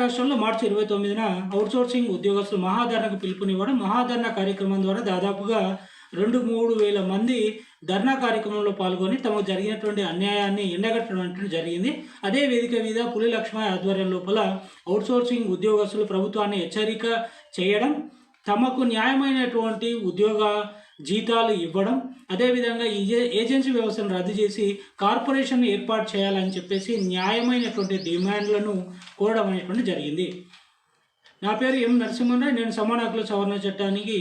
రాష్ట్రంలో మార్చి 29న అవుట్‌సోర్సింగ్ ఉద్యోగస్తులు మహాధరణకు పిలుపునివ్వడం, మహాధరణ కార్యక్రమం ద్వారా దాదాపుగా 2, 3 వేల మంది ధర్నా కార్యక్రమంలో పాల్గొని తమకు జరిగినటువంటి అన్యాయాన్ని ఎండగట్టడం జరిగింది. అదే వేదిక మీద పులి లక్ష్మయ్య ఆధ్వర్యం లోపల అవుట్‌సోర్సింగ్ ఉద్యోగస్తులు ప్రభుత్వాన్ని హెచ్చరిక చేయడం, తమకు న్యాయమైనటువంటి ఉద్యోగ జీతాలు ఇవ్వడం, అదేవిధంగా ఏజెన్సీ వ్యవస్థను రద్దు చేసి కార్పొరేషన్ ఏర్పాటు చేయాలని చెప్పేసి న్యాయమైనటువంటి డిమాండ్లను కోరడం అనేటువంటి జరిగింది. నా పేరు ఎం నరసింహరావు. నేను సమాన హక్కుల సవరణ చట్టానికి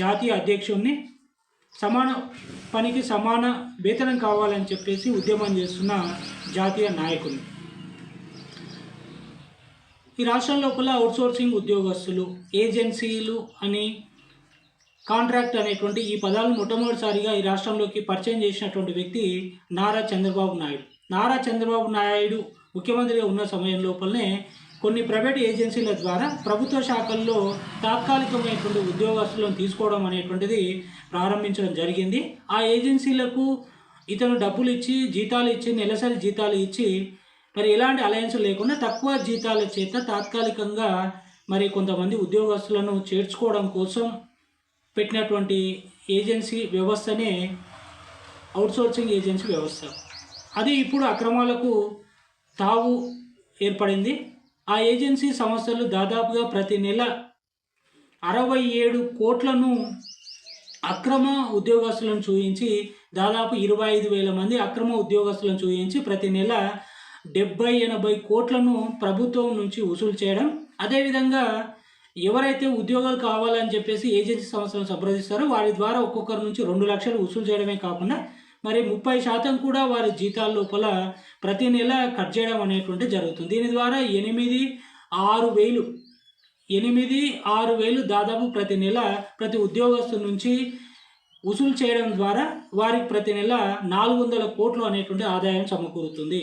జాతీయ అధ్యక్షుడిని. సమాన పనికి సమాన వేతనం కావాలని చెప్పేసి ఉద్యమం చేస్తున్న జాతీయ నాయకుడిని. ఈ రాష్ట్రం లోపల అవుట్‌సోర్సింగ్ ఉద్యోగస్తులు, ఏజెన్సీలు అని, కాంట్రాక్ట్ అనేటువంటి ఈ పదాలను మొట్టమొదటిసారిగా ఈ రాష్ట్రంలోకి పరిచయం చేసినటువంటి వ్యక్తి నారా చంద్రబాబు నాయుడు. నారా చంద్రబాబు నాయుడు ముఖ్యమంత్రిగా ఉన్న సమయం లోపలనే కొన్ని ప్రైవేట్ ఏజెన్సీల ద్వారా ప్రభుత్వ శాఖల్లో తాత్కాలికమైనటువంటి ఉద్యోగస్తులను తీసుకోవడం అనేటువంటిది ప్రారంభించడం జరిగింది. ఆ ఏజెన్సీలకు ఇతను డబ్బులు ఇచ్చి, జీతాలు ఇచ్చి, నెలసరి జీతాలు ఇచ్చి, మరి ఎలాంటి అలయన్స్ లేకుండా తక్కువ జీతాల చేత తాత్కాలికంగా మరి కొంతమంది ఉద్యోగస్తులను చేర్చుకోవడం కోసం పెట్టినటువంటి ఏజెన్సీ వ్యవస్థనే అవుట్‌సోర్సింగ్ ఏజెన్సీ వ్యవస్థ. అది ఇప్పుడు అక్రమాలకు తావు ఏర్పడింది. ఆ ఏజెన్సీ సంస్థలు దాదాపుగా ప్రతి నెల 67 కోట్లను అక్రమ ఉద్యోగస్తులను చూయించి, దాదాపు 25,000 మంది అక్రమ ఉద్యోగస్తులను చూయించి ప్రతి నెల 70-80 కోట్లను ప్రభుత్వం నుంచి వసూలు చేయడం. అదేవిధంగా ఎవరైతే ఉద్యోగాలు కావాలని చెప్పేసి ఏజెన్సీ సంస్థలను సంప్రదిస్తారో వారి ద్వారా ఒక్కొక్కరి నుంచి 2 లక్షలు వసూలు చేయడమే కాకుండా మరి 30% కూడా వారి జీతాల లోపల ప్రతి నెల కట్ చేయడం అనేటువంటి జరుగుతుంది. దీని ద్వారా 8-6 వేలు దాదాపు ప్రతి నెల ప్రతి ఉద్యోగస్తు నుంచి వసూలు చేయడం ద్వారా వారికి ప్రతి నెల 400 కోట్లు అనేటువంటి ఆదాయం సమకూరుతుంది.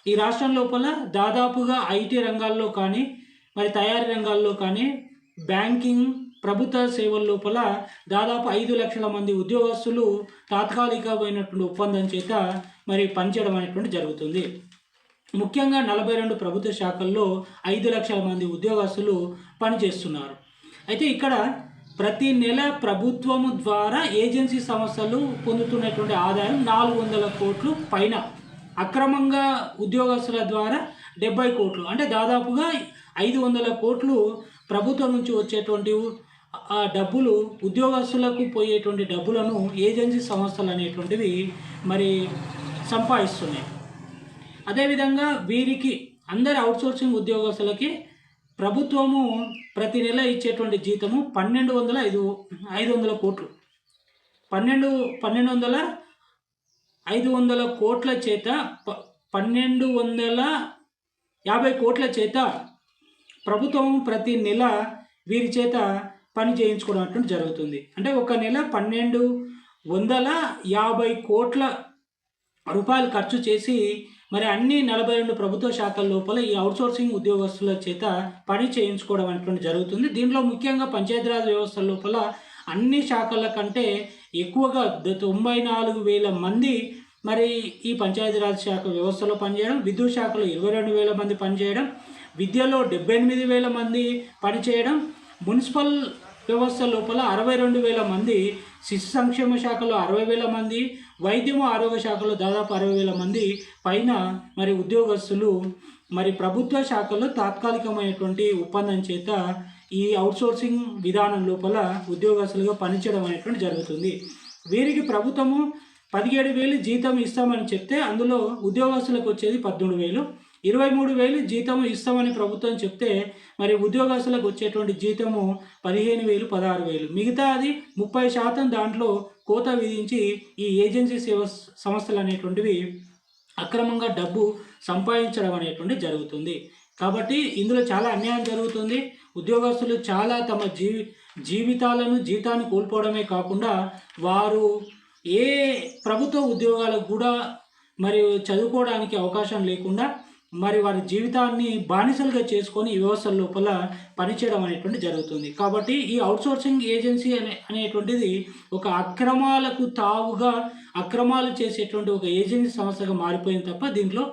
ఈ రాష్ట్రం లోపల దాదాపుగా ఐటీ రంగాల్లో కానీ, మరి తయారీ రంగాల్లో కానీ, బ్యాంకింగ్, ప్రభుత్వ సేవల లోపల దాదాపు 5 లక్షల మంది ఉద్యోగస్తులు తాత్కాలికమైనటువంటి ఒప్పందం చేత మరి పనిచేయడం అనేటువంటి జరుగుతుంది. ముఖ్యంగా 42 ప్రభుత్వ శాఖల్లో 5 లక్షల మంది ఉద్యోగస్తులు పనిచేస్తున్నారు. అయితే ఇక్కడ ప్రతి నెల ప్రభుత్వము ద్వారా ఏజెన్సీ సంస్థలు పొందుతున్నటువంటి ఆదాయం 400 కోట్లు పైన, అక్రమంగా ఉద్యోగస్తుల ద్వారా 70 కోట్లు, అంటే దాదాపుగా 500 కోట్లు ప్రభుత్వం నుంచి వచ్చేటువంటి ఆ డబ్బులు ఉద్యోగస్తులకు పోయేటువంటి డబ్బులను ఏజెన్సీ సంస్థలు అనేటువంటివి మరి సంపాదిస్తున్నాయి. అదేవిధంగా వీరికి అందరి అవుట్‌సోర్సింగ్ ఉద్యోగస్తులకి ప్రభుత్వము ప్రతి నెల ఇచ్చేటువంటి జీతము 500 కోట్లు, 500 కోట్ల చేత 1,250 కోట్ల చేత ప్రభుత్వం ప్రతి నెల వీరి చేత పని చేయించుకోవడం అటువంటి జరుగుతుంది. అంటే ఒక నెల 1,250 కోట్ల రూపాయలు ఖర్చు చేసి మరి అన్ని 42 ప్రభుత్వ శాఖల లోపల ఈ అవుట్‌సోర్సింగ్ ఉద్యోగస్తుల చేత పని చేయించుకోవడం అటువంటి జరుగుతుంది. దీంట్లో ముఖ్యంగా పంచాయతీరాజ్ వ్యవస్థ లోపల అన్ని శాఖల కంటే ఎక్కువగా 94,000 మంది మరి ఈ పంచాయతీరాజ్ శాఖ వ్యవస్థలో పనిచేయడం, విద్యుత్ శాఖలో 22,000 మంది పనిచేయడం, విద్యలో 78,000 మంది పనిచేయడం, మున్సిపల్ వ్యవస్థ లోపల 62,000 మంది, శిశు సంక్షేమ శాఖలో 60,000 మంది, వైద్యము ఆరోగ్య శాఖలో దాదాపు 60,000 మంది పైన మరి ఉద్యోగస్తులు మరి ప్రభుత్వ శాఖలో తాత్కాలికమైనటువంటి ఒప్పందం చేత ఈ అవుట్‌సోర్సింగ్ విధానం లోపల ఉద్యోగస్తులుగా పనిచేయడం అనేటువంటి జరుగుతుంది. వీరికి ప్రభుత్వము 17,000 జీతం ఇస్తామని చెప్తే అందులో ఉద్యోగస్తులకు వచ్చేది 13,000, 23,000 జీతం ఇస్తామని ప్రభుత్వం చెప్తే మరి ఉద్యోగస్తులకు వచ్చేటువంటి జీతము 15,000, 16,000. మిగతా అది 30% దాంట్లో కోత విధించి ఈ ఏజెన్సీ సంస్థలు అనేటువంటివి అక్రమంగా డబ్బు సంపాదించడం అనేటువంటి జరుగుతుంది. కాబట్టి ఇందులో చాలా అన్యాయం జరుగుతుంది. ఉద్యోగస్తులు చాలా తమ జీతాన్ని కోల్పోవడమే కాకుండా వారు ఏ ప్రభుత్వ ఉద్యోగాలకు కూడా మరి చదువుకోవడానికి అవకాశం లేకుండా మరి వారి జీవితాన్ని బానిసలుగా చేసుకొని ఈ వ్యవస్థల లోపల పనిచేయడం అనేటువంటి జరుగుతుంది. కాబట్టి ఈ అవుట్‌సోర్సింగ్ ఏజెన్సీ అనేటువంటిది ఒక అక్రమాలకు తావుగా అక్రమాలు చేసేటువంటి ఒక ఏజెన్సీ సంస్థగా మారిపోయింది తప్ప దీంట్లో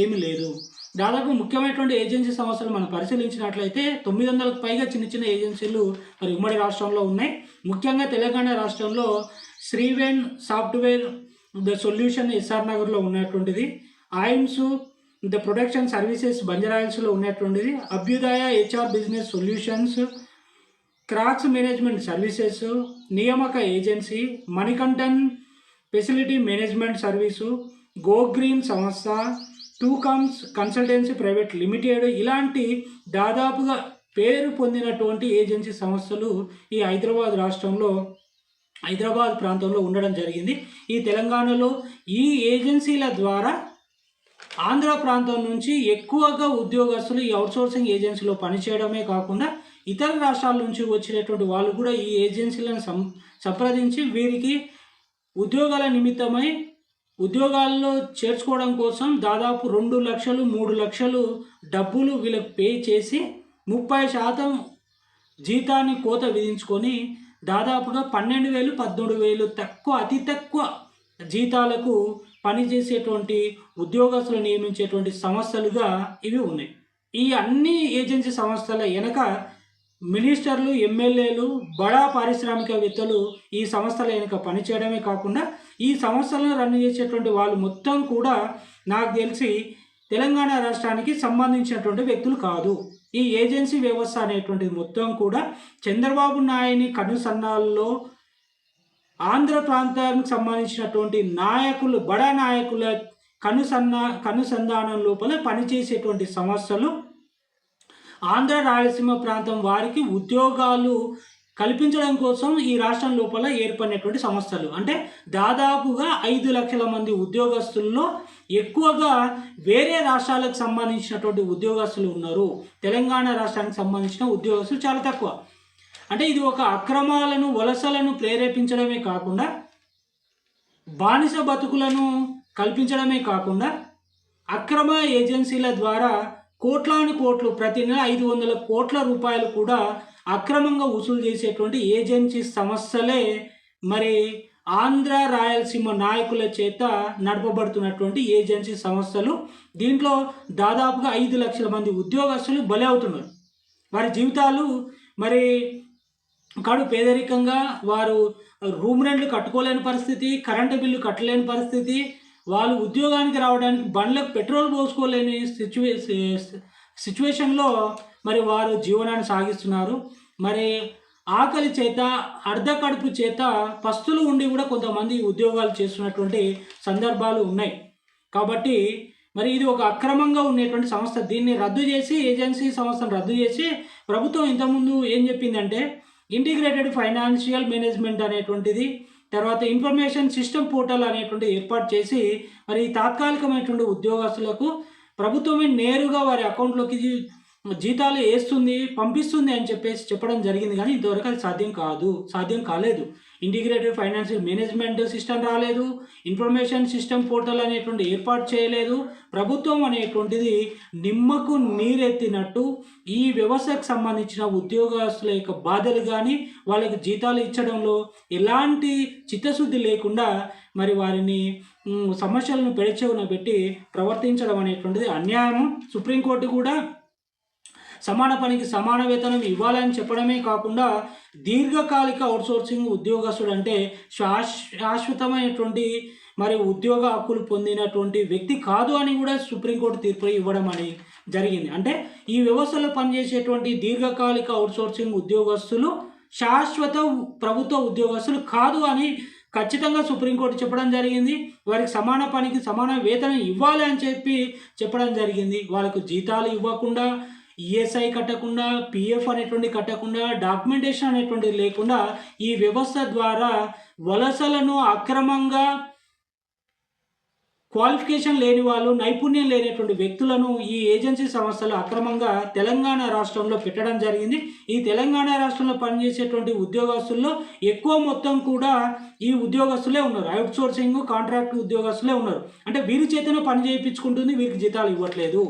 ఏమీ లేదు. దాదాపు ముఖ్యమైనటువంటి ఏజెన్సీ సంస్థలు మనం పరిశీలించినట్లయితే 900కు పైగా చిన్న చిన్న ఏజెన్సీలు మరి ఉమ్మడి రాష్ట్రంలో ఉన్నాయి. ముఖ్యంగా తెలంగాణ రాష్ట్రంలో Sriven software the solution SR నగర్లో ఉన్నటువంటిది, ఐమ్స్ ద ప్రొడక్షన్ సర్వీసెస్ బంజారాహిల్స్లో ఉన్నటువంటిది, Abhyudaya HR business solutions, Crax management services, నియామక agency, Manikantan facility management service, go green సంస్థ, టూకమ్స్ కన్సల్టెన్సీ ప్రైవేట్ లిమిటెడ్, ఇలాంటి దాదాపుగా పేరు పొందినటువంటి ఏజెన్సీ సంస్థలు ఈ హైదరాబాద్ రాష్ట్రంలో హైదరాబాద్ ప్రాంతంలో ఉండడం జరిగింది. ఈ తెలంగాణలో ఈ ఏజెన్సీల ద్వారా ఆంధ్ర ప్రాంతం నుంచి ఎక్కువగా ఉద్యోగస్తులు ఈ అవుట్సోర్సింగ్ ఏజెన్సీలో పనిచేయడమే కాకుండా ఇతర రాష్ట్రాల నుంచి వచ్చినటువంటి వాళ్ళు కూడా ఈ ఏజెన్సీలను సంప్రదించి వీరికి ఉద్యోగాల నిమిత్తమై ఉద్యోగాల్లో చేర్చుకోవడం కోసం దాదాపు 2 లక్షలు 3 లక్షలు డబ్బులు వీళ్ళకి పే చేసి 30% జీతాన్ని కోత విధించుకొని దాదాపుగా 12,000 13,000 తక్కువ అతి తక్కువ జీతాలకు పనిచేసేటువంటి ఉద్యోగస్తులు నియమించేటువంటి సంస్థలుగా ఇవి ఉన్నాయి. ఈ అన్ని ఏజెన్సీ సంస్థల వెనక మినిస్టర్లు, ఎమ్మెల్యేలు, బడా పారిశ్రామికవేత్తలు ఈ సంస్థల వెనుక పనిచేయడమే కాకుండా ఈ సంస్థలను రన్ చేసేటువంటి వాళ్ళు మొత్తం కూడా నాకు తెలిసి తెలంగాణ రాష్ట్రానికి సంబంధించినటువంటి వ్యక్తులు కాదు. ఈ ఏజెన్సీ వ్యవస్థ అనేటువంటిది మొత్తం కూడా చంద్రబాబు నాయుని కనుసన్నాల్లో ఆంధ్ర ప్రాంతానికి సంబంధించినటువంటి నాయకులు, బడా నాయకుల కనుసంధానం లోపల పనిచేసేటువంటి సంస్థలు ఆంధ్ర రాయలసీమ ప్రాంతం వారికి ఉద్యోగాలు కల్పించడం కోసం ఈ రాష్ట్రం లోపల ఏర్పడినటువంటి సంస్థలు. అంటే దాదాపుగా 5 లక్షల మంది ఉద్యోగస్తుల్లో ఎక్కువగా వేరే రాష్ట్రాలకు సంబంధించినటువంటి ఉద్యోగస్తులు ఉన్నారు. తెలంగాణ రాష్ట్రానికి సంబంధించిన ఉద్యోగస్తులు చాలా తక్కువ. అంటే ఇది ఒక అక్రమాలను, వలసలను ప్రేరేపించడమే కాకుండా బానిస బతుకులను కల్పించడమే కాకుండా అక్రమ ఏజెన్సీల ద్వారా కోట్లాను కోట్లు ప్రతి నెల 500 కోట్ల రూపాయలు కూడా అక్రమంగా వసూలు చేసేటువంటి ఏజెన్సీ సంస్థలే మరి ఆంధ్ర రాయలసీమ నాయకుల చేత నడపబడుతున్నటువంటి ఏజెన్సీ సంస్థలు. దీంట్లో దాదాపుగా 5 లక్షల మంది ఉద్యోగస్తులు బలి అవుతున్నారు. వారి జీవితాలు మరి కడు పేదరికంగా, వారు రూమ్ రెంట్లు కట్టుకోలేని పరిస్థితి, కరెంటు బిల్లు కట్టలేని పరిస్థితి, వాళ్ళు ఉద్యోగానికి రావడానికి బండ్లకు పెట్రోల్ పోసుకోలేని సిచ్యువేషన్లో మరి వారు జీవనాన్ని సాగిస్తున్నారు. మరి ఆకలి చేత, అర్ధకడుపు చేత పస్తులు ఉండి కూడా కొంతమంది ఉద్యోగాలు చేస్తున్నటువంటి సందర్భాలు ఉన్నాయి. కాబట్టి మరి ఇది ఒక అక్రమంగా ఉండేటువంటి సంస్థ. దీన్ని రద్దు చేసి, ఏజెన్సీ సంస్థను రద్దు చేసి ప్రభుత్వం ఇంతకుముందు ఏం చెప్పిందంటే ఇంటిగ్రేటెడ్ ఫైనాన్షియల్ మేనేజ్మెంట్ అనేటువంటిది, తర్వాత ఇన్ఫర్మేషన్ సిస్టమ్ పోర్టల్ అనేటువంటి ఏర్పాటు చేసి మరి తాత్కాలికమైనటువంటి ఉద్యోగస్తులకు ప్రభుత్వమే నేరుగా వారి అకౌంట్లోకి జీతాలు వేస్తుంది, పంపిస్తుంది అని చెప్పడం జరిగింది. కానీ ఇంతవరకు అది సాధ్యం కాలేదు. ఇంటిగ్రేటెడ్ ఫైనాన్షియల్ మేనేజ్మెంట్ సిస్టమ్ రాలేదు, ఇన్ఫర్మేషన్ సిస్టమ్ పోర్టల్ అనేటువంటి ఏర్పాటు చేయలేదు. ప్రభుత్వం అనేటువంటిది నిమ్మకు నీరెత్తినట్టు ఈ వ్యవస్థకు సంబంధించిన ఉద్యోగస్తుల యొక్క బాధలు కానీ, వాళ్ళకి జీతాలు ఇచ్చడంలో ఎలాంటి చిత్తశుద్ధి లేకుండా మరి వారిని సమస్యలను పెడచెవున పెట్టి ప్రవర్తించడం అనేటువంటిది అన్యాయం. సుప్రీంకోర్టు కూడా సమాన పనికి సమాన వేతనం ఇవ్వాలని చెప్పడమే కాకుండా దీర్ఘకాలిక అవుట్సోర్సింగ్ ఉద్యోగస్తుడు అంటే శాశ్వతమైనటువంటి మరి ఉద్యోగ హక్కులు పొందినటువంటి వ్యక్తి కాదు అని కూడా సుప్రీంకోర్టు తీర్పు ఇవ్వడం అని జరిగింది. అంటే ఈ వ్యవస్థలో పనిచేసేటువంటి దీర్ఘకాలిక అవుట్సోర్సింగ్ ఉద్యోగస్తులు శాశ్వత ప్రభుత్వ ఉద్యోగస్తులు కాదు అని ఖచ్చితంగా సుప్రీంకోర్టు చెప్పడం జరిగింది. వారికి సమాన పనికి సమాన వేతనం ఇవ్వాలి అని చెప్పడం జరిగింది. వాళ్ళకు జీతాలు ఇవ్వకుండా, ఈఎస్ఐ కట్టకుండా, పిఎఫ్ అనేటువంటి కట్టకుండా, డాక్యుమెంటేషన్ అనేటువంటిది లేకుండా ఈ వ్యవస్థ ద్వారా వలసలను అక్రమంగా క్వాలిఫికేషన్ లేని వాళ్ళు, నైపుణ్యం లేనటువంటి వ్యక్తులను ఈ ఏజెన్సీ సంస్థలు అక్రమంగా తెలంగాణ రాష్ట్రంలో పెట్టడం జరిగింది. ఈ తెలంగాణ రాష్ట్రంలో పనిచేసేటువంటి ఉద్యోగస్తుల్లో ఎక్కువ మొత్తం కూడా ఈ ఉద్యోగస్తులే ఉన్నారు. అవుట్సోర్సింగ్ కాంట్రాక్ట్ ఉద్యోగస్తులే ఉన్నారు. అంటే వీరి చేతనే పని చేయించుకుంటుంది, వీరికి జీతాలు ఇవ్వట్లేదు.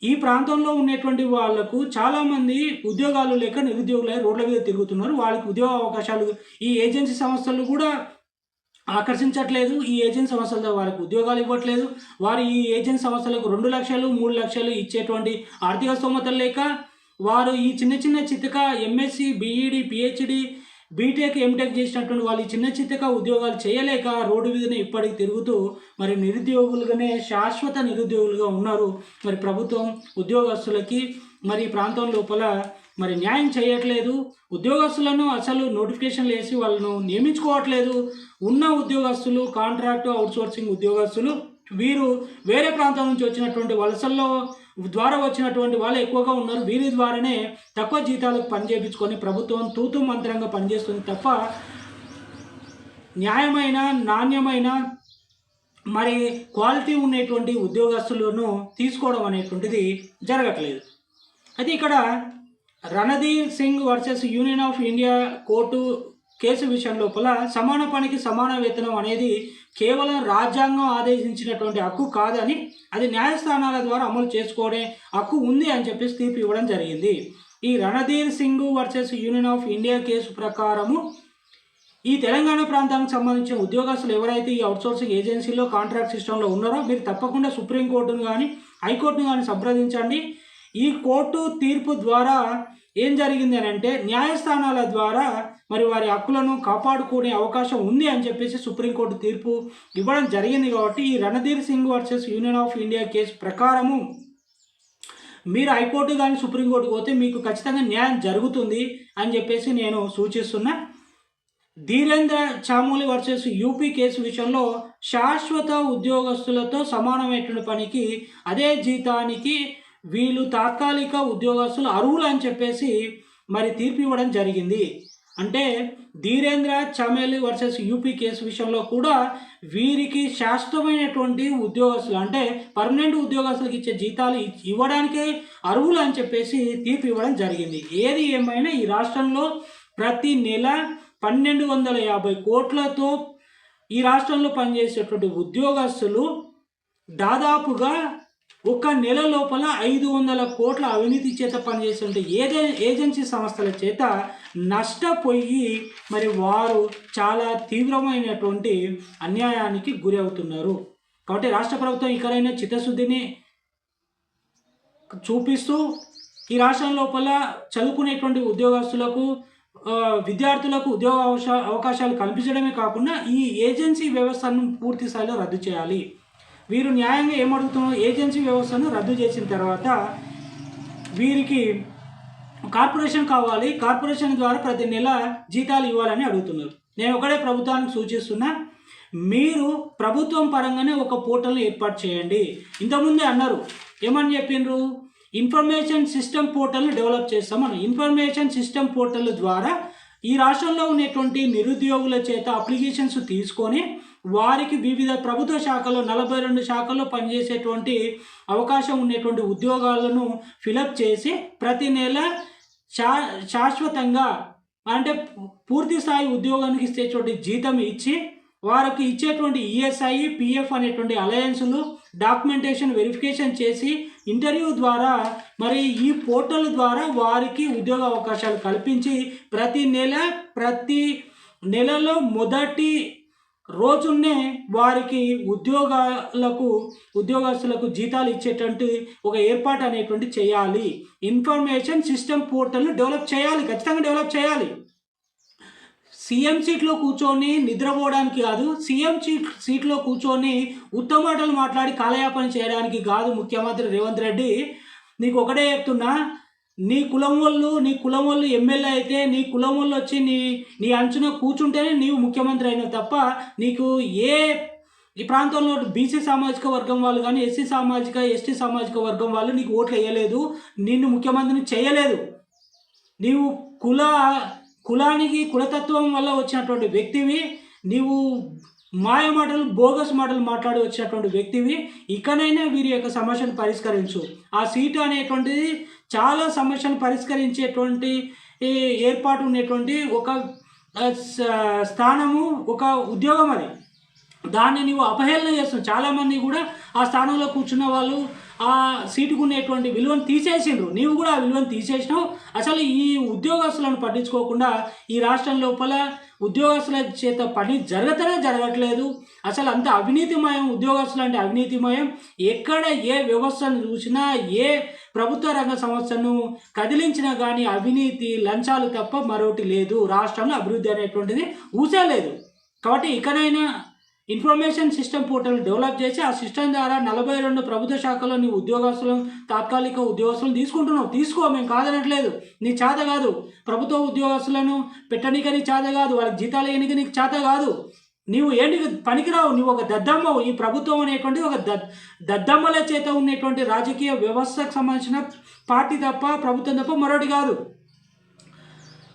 ఈ ప్రాంతంలో ఉన్నటువంటి వాళ్లకు చాలామంది ఉద్యోగాలు లేక నిరుద్యోగులై రోడ్ల మీద తిరుగుతున్నారు. వాళ్ళకి ఉద్యోగ అవకాశాలు ఈ ఏజెన్సీ సంస్థలు కూడా ఆకర్షించట్లేదు. ఈ ఏజెన్సీ సంస్థలతో వారికి ఉద్యోగాలు ఇవ్వట్లేదు. వారు ఈ ఏజెన్సీ సంస్థలకు 2 లక్షలు 3 లక్షలు ఇచ్చేటువంటి ఆర్థిక స్తోమతలు లేక వారు ఈ చిన్న చిన్న చితక MSc, BEd, PhD, BTech, MTech చేసినటువంటి వాళ్ళు ఈ చిన్న చితక ఉద్యోగాలు చేయలేక రోడ్డు మీదనే ఇప్పటికి తిరుగుతూ మరి నిరుద్యోగులుగానే శాశ్వత నిరుద్యోగులుగా ఉన్నారు. మరి ప్రభుత్వం ఉద్యోగస్తులకి మరి ఈ ప్రాంతం లోపల మరి న్యాయం చేయట్లేదు. ఉద్యోగస్తులను అసలు నోటిఫికేషన్లు వేసి వాళ్ళను నియమించుకోవట్లేదు. ఉన్న ఉద్యోగస్తులు కాంట్రాక్టు అవుట్సోర్సింగ్ ఉద్యోగస్తులు వీరు వేరే ప్రాంతం నుంచి వచ్చినటువంటి వలసల్లో ద్వారా వచ్చినటువంటి వాళ్ళు ఎక్కువగా ఉన్నారు. వీరి ద్వారానే తక్కువ జీతాలకు పనిచేయించుకొని ప్రభుత్వం తూతు మంత్రంగా పనిచేస్తుంది తప్ప న్యాయమైన నాణ్యమైన మరి క్వాలిటీ ఉన్నటువంటి ఉద్యోగస్తులను తీసుకోవడం అనేటువంటిది జరగట్లేదు. అయితే ఇక్కడ Randhir Singh versus union of India court case విషయం లోపల సమాన పనికి సమాన వేతనం అనేది కేవలం రాజ్యాంగం ఆదేశించినటువంటి హక్కు కాదని అది న్యాయస్థానాల ద్వారా అమలు చేసుకోవడే హక్కు ఉంది అని చెప్పేసి తీర్పు ఇవ్వడం జరిగింది. ఈ Randhir Singh versus union of India case ప్రకారము ఈ తెలంగాణ ప్రాంతానికి సంబంధించిన ఉద్యోగస్తులు ఎవరైతే ఈ అవుట్సోర్సింగ్ ఏజెన్సీలో కాంట్రాక్ట్ సిస్టంలో ఉన్నారో మీరు తప్పకుండా సుప్రీంకోర్టును కానీ హైకోర్టును కానీ సంప్రదించండి. ఈ కోర్టు తీర్పు ద్వారా ఏం జరిగింది అని అంటే న్యాయస్థానాల ద్వారా మరి వారి హక్కులను కాపాడుకునే అవకాశం ఉంది అని చెప్పేసి సుప్రీంకోర్టు తీర్పు ఇవ్వడం జరిగింది. కాబట్టి ఈ Randhir Singh versus union of India case ప్రకారము మీరు హైకోర్టు కానీ సుప్రీంకోర్టుకు పోతే మీకు ఖచ్చితంగా న్యాయం జరుగుతుంది అని చెప్పేసి నేను సూచిస్తున్నా. ధీరేంద్ర చామోలి వర్సెస్ యూపీ కేసు విషయంలో శాశ్వత ఉద్యోగస్తులతో సమానమైనటువంటి పనికి అదే జీతానికి వీళ్ళు తాత్కాలిక ఉద్యోగస్తులు అర్హులు అని చెప్పేసి మరి తీర్పు ఇవ్వడం జరిగింది. అంటే ధీరేంద్ర చామోలి వర్సెస్ యూపీ కేసు విషయంలో కూడా వీరికి శాశ్వతమైనటువంటి ఉద్యోగస్తులు అంటే పర్మనెంట్ ఉద్యోగస్తులకు ఇచ్చే జీతాలు ఇవ్వడానికే అర్హులు అని చెప్పేసి తీర్పు ఇవ్వడం జరిగింది. ఏది ఏమైనా ఈ రాష్ట్రంలో ప్రతి నెల 1250 కోట్లతో ఈ రాష్ట్రంలో పనిచేసేటువంటి ఉద్యోగస్తులు దాదాపుగా ఒక నెల లోపల 500 కోట్ల అవినీతి చేత పనిచేస్తుంటే ఏజెన్సీ సంస్థల చేత నష్టపోయి మరి వారు చాలా తీవ్రమైనటువంటి అన్యాయానికి గురి అవుతున్నారు. కాబట్టి రాష్ట్ర ప్రభుత్వం ఇకనైనా చిత్తశుద్ధిని చూపిస్తూ ఈ రాష్ట్రం లోపల చదువుకునేటువంటి ఉద్యోగస్తులకు విద్యార్థులకు ఉద్యోగ అవకాశాలు కల్పించడమే కాకుండా ఈ ఏజెన్సీ వ్యవస్థను పూర్తి స్థాయిలో రద్దు చేయాలి. వీరు న్యాయంగా ఏమడుగుతున్నారు, ఏజెన్సీ వ్యవస్థను రద్దు చేసిన తర్వాత వీరికి కార్పొరేషన్ కావాలి, కార్పొరేషన్ ద్వారా ప్రతి నెల జీతాలు ఇవ్వాలని అడుగుతున్నారు. నేను ఒకటే ప్రభుత్వానికి సూచిస్తున్నా, మీరు ప్రభుత్వం పరంగానే ఒక పోర్టల్ని ఏర్పాటు చేయండి. ఇంతకుముందే అన్నారు, ఏమని చెప్పిండ్రు, ఇన్ఫర్మేషన్ సిస్టమ్ పోర్టల్ని డెవలప్ చేస్తామని. ఇన్ఫర్మేషన్ సిస్టమ్ పోర్టల్ ద్వారా ఈ రాష్ట్రంలో ఉన్నటువంటి నిరుద్యోగుల చేత అప్లికేషన్స్ తీసుకొని వారికి వివిధ ప్రభుత్వ శాఖల్లో 42 శాఖల్లో పనిచేసేటువంటి అవకాశం ఉన్నటువంటి ఉద్యోగాలను ఫిలప్ చేసి ప్రతి నెల శాశ్వతంగా అంటే పూర్తి స్థాయి ఉద్యోగానికి ఇచ్చేటువంటి జీతం ఇచ్చి వారికి ఇచ్చేటువంటి ఈఎస్ఐ, పిఎఫ్ అనేటువంటి అలయన్సులు డాక్యుమెంటేషన్ వెరిఫికేషన్ చేసి ఇంటర్వ్యూ ద్వారా మరి ఈ పోర్టల్ ద్వారా వారికి ఉద్యోగ అవకాశాలు కల్పించి ప్రతి నెలలో మొదటి రోజునే వారికి ఉద్యోగస్తులకు జీతాలు ఇచ్చేటువంటి ఒక ఏర్పాటు అనేటువంటి చేయాలి. ఇన్ఫర్మేషన్ సిస్టమ్ పోర్టల్ను డెవలప్ చేయాలి, ఖచ్చితంగా డెవలప్ చేయాలి. సీఎం సీట్లో కూర్చొని నిద్రపోవడానికి కాదు, సీఎం సీట్లో కూర్చొని ఉత్తమ మాటలు మాట్లాడి కాలయాపన చేయడానికి కాదు ముఖ్యమంత్రి రేవంత్ రెడ్డి. నీకు ఒకటే చెప్తున్నా, నీ కులం వాళ్ళు ఎమ్మెల్యే అయితే నీ కులం వాళ్ళు వచ్చి నీ అంచున కూర్చుంటేనే నీవు ముఖ్యమంత్రి అయినావు తప్ప నీకు ఈ ప్రాంతంలో బీసీ సామాజిక వర్గం వాళ్ళు కానీ ఎస్టీ సామాజిక వర్గం వాళ్ళు నీకు ఓట్లు వేయలేదు, నిన్ను ముఖ్యమంత్రిని చేయలేదు. నీవు కులానికి కులతత్వం వల్ల వచ్చినటువంటి వ్యక్తివి, నీవు మాయ మాటలు బోగస్ మాటలు మాట్లాడి వచ్చినటువంటి వ్యక్తివి. ఇకనైనా వీరి యొక్క సమస్యను పరిష్కరించు. ఆ సీటు అనేటువంటిది చాలా సమస్యను పరిష్కరించేటువంటి ఏర్పాటు ఉన్నటువంటి ఒక స్థానము, ఒక ఉద్యోగం అది. దాన్ని నువ్వు అపహేళన చేస్తున్నావు. చాలామంది కూడా ఆ స్థానంలో కూర్చున్న వాళ్ళు ఆ సీటుకు ఉండేటువంటి విలువను తీసేసిండ్రు. నీవు కూడా ఆ విలువను తీసేసినావు. అసలు ఈ ఉద్యోగస్తులను పట్టించుకోకుండా ఈ రాష్ట్రం లోపల ఉద్యోగస్తుల చేత పని జరగట్లేదు. అసలు అంత అవినీతిమయం, ఉద్యోగస్తులు అంటే అవినీతిమయం. ఎక్కడ ఏ వ్యవస్థను చూసినా, ఏ ప్రభుత్వ రంగ సంస్థను కదిలించినా కానీ అవినీతి, లంచాలు తప్ప మరొకటి లేదు. రాష్ట్రంలో అభివృద్ధి అనేటువంటిది ఊసే లేదు. కాబట్టి ఇకనైనా ఇన్ఫర్మేషన్ సిస్టమ్ పోర్టల్ డెవలప్ చేసి ఆ సిస్టమ్ ద్వారా 42 ప్రభుత్వ శాఖల్లో నీ ఉద్యోగస్తులను, తాత్కాలిక ఉద్యోగస్తులను తీసుకుంటున్నావు. తీసుకో, మేము కాదనట్లేదు. నీ చేత కాదు. ప్రభుత్వ ఉద్యోగస్తులను పెట్టనీకి నీ చేత కాదు. వాళ్ళకి జీతాలు వేయనీకి నీకు చేత కాదు. నీవు ఏంటి పనికిరావు. నువ్వు ఒక దద్దమ్మవు. ఈ ప్రభుత్వం అనేటువంటి ఒక దద్దమ్మల చేత ఉన్నటువంటి రాజకీయ వ్యవస్థకు సంబంధించిన పార్టీ తప్ప, ప్రభుత్వం తప్ప మరొకటి కాదు.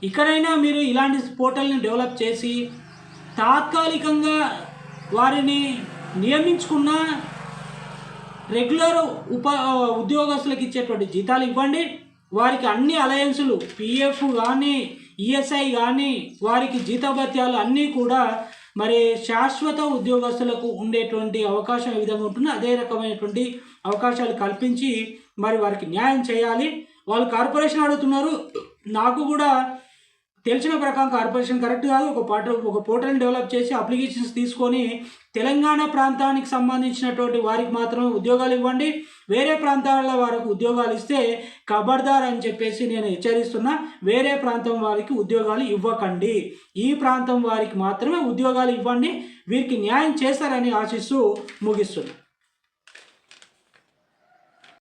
ఇక్కడైనా మీరు ఇలాంటి పోర్టల్ని డెవలప్ చేసి తాత్కాలికంగా వారిని నియమించుకున్న రెగ్యులర్ ఉద్యోగస్తులకు ఇచ్చేటువంటి జీతాలు ఇవ్వండి. వారికి అన్ని అలయన్సులు, పిఎఫ్ కానీ, ఈఎస్ఐ కానీ, వారికి జీతభత్యాలు అన్నీ కూడా మరి శాశ్వత ఉద్యోగస్తులకు ఉండేటువంటి అవకాశం ఏ విధంగా ఉంటుందో అదే రకమైనటువంటి అవకాశాలు కల్పించి మరి వారికి న్యాయం చేయాలి. వాళ్ళు కార్పొరేషన్ అడుగుతున్నారు. నాకు కూడా తెలిసిన ప్రకారం కార్పొరేషన్ కరెక్ట్ కాదు. ఒక పోర్టల్ని డెవలప్ చేసి అప్లికేషన్స్ తీసుకొని తెలంగాణ ప్రాంతానికి సంబంధించినటువంటి వారికి మాత్రమే ఉద్యోగాలు ఇవ్వండి. వేరే ప్రాంతాల వారికి ఉద్యోగాలు ఇస్తే ఖబర్దార్ అని చెప్పేసి నేను హెచ్చరిస్తున్నా. వేరే ప్రాంతం వారికి ఉద్యోగాలు ఇవ్వకండి. ఈ ప్రాంతం వారికి మాత్రమే ఉద్యోగాలు ఇవ్వండి. వీరికి న్యాయం చేస్తారని ఆశిస్తూ ముగిస్తున్నా.